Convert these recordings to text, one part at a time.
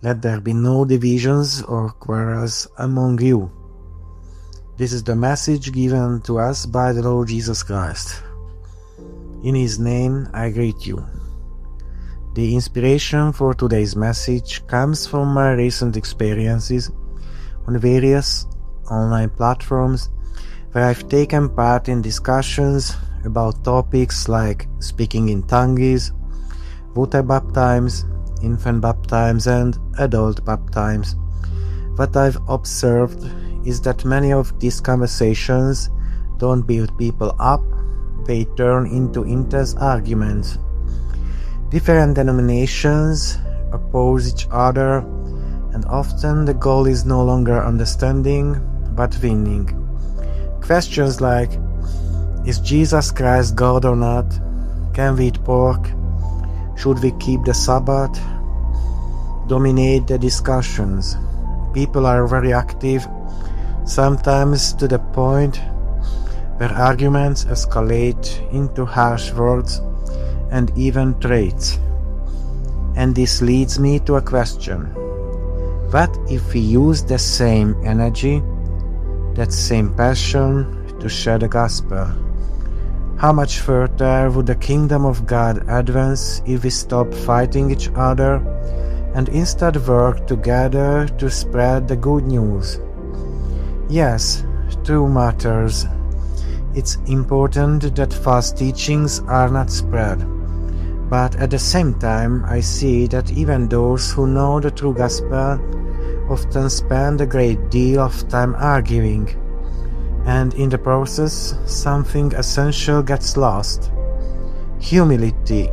Let there be no divisions or quarrels among you. This is the message given to us by the Lord Jesus Christ. In His name I greet you. The inspiration for today's message comes from my recent experiences on various online platforms where I've taken part in discussions about topics like speaking in tongues, water baptisms, infant baptisms and adult baptisms. What I've observed is that many of these conversations don't build people up, they turn into intense arguments. Different denominations oppose each other, and often the goal is no longer understanding but winning. Questions like, is Jesus Christ God or not? Can we eat pork? Should we keep the Sabbath? Dominate the discussions. People are very active, sometimes to the point where arguments escalate into harsh words and even threats. And this leads me to a question. What if we use the same energy, that same passion to share the gospel? How much further would the kingdom of God advance if we stop fighting each other and instead work together to spread the good news? Yes, true matters. It's important that false teachings are not spread. But at the same time, I see that even those who know the true gospel often spend a great deal of time arguing. And in the process, something essential gets lost: humility,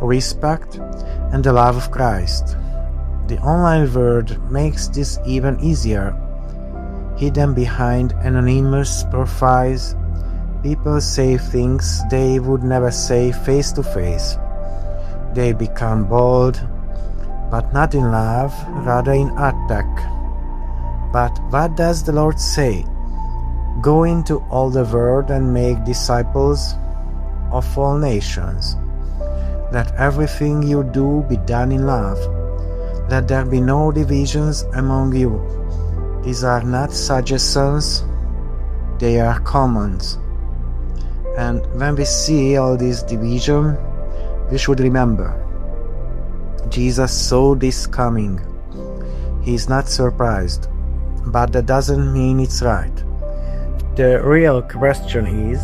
respect, and the love of Christ. The online world makes this even easier. Hidden behind anonymous profiles, people say things they would never say face to face. They become bold, but not in love, rather in attack. But what does the Lord say? Go into all the world and make disciples of all nations. Let everything you do be done in love. Let there be no divisions among you. These are not suggestions, they are commands. And when we see all this division, we should remember, Jesus saw this coming. He is not surprised, but that doesn't mean it's right. The real question is,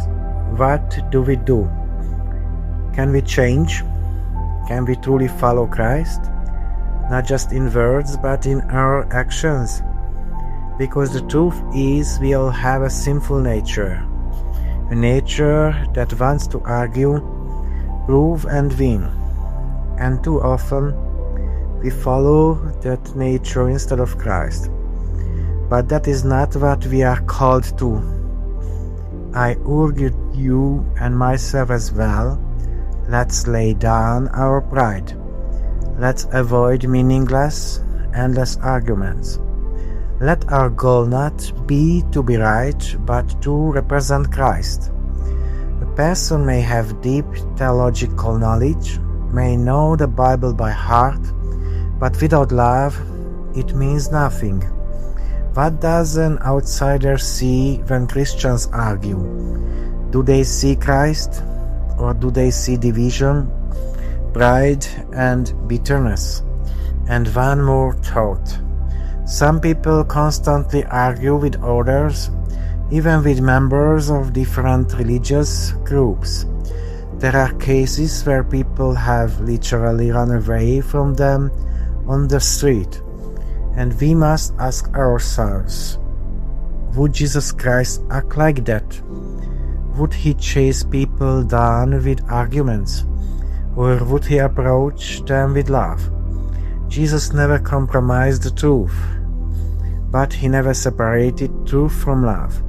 what do we do? Can we change? Can we truly follow Christ? Not just in words, but in our actions? Because the truth is, we all have a sinful nature. A nature that wants to argue, prove and win. And too often, we follow that nature instead of Christ. But that is not what we are called to. I urge you and myself as well, let's lay down our pride. Let's avoid meaningless, endless arguments. Let our goal not be to be right, but to represent Christ. A person may have deep theological knowledge, may know the Bible by heart, but without love, it means nothing. What does an outsider see when Christians argue? Do they see Christ, or do they see division, pride, and bitterness? And one more thought. Some people constantly argue with others, even with members of different religious groups. There are cases where people have literally run away from them on the street. And we must ask ourselves, would Jesus Christ act like that? Would He chase people down with arguments? Or would He approach them with love? Jesus never compromised the truth, but He never separated truth from love.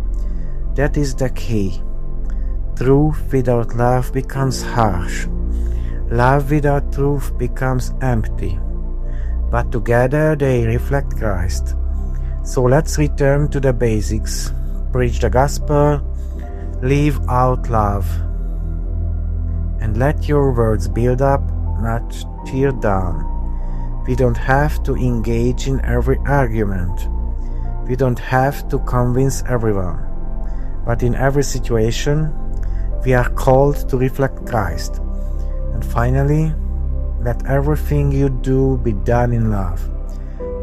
That is the key. Truth without love becomes harsh. Love without truth becomes empty. But together they reflect Christ. So let's return to the basics. Preach the gospel, live out love, and let your words build up, not tear down. We don't have to engage in every argument. We don't have to convince everyone. But in every situation, we are called to reflect Christ. And finally, let everything you do be done in love.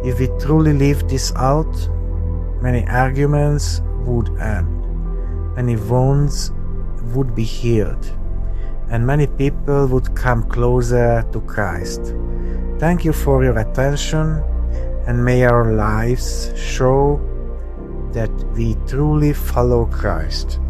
If we truly live this out, many arguments would end, many wounds would be healed, and many people would come closer to Christ. Thank you for your attention, and may our lives show that we truly follow Christ.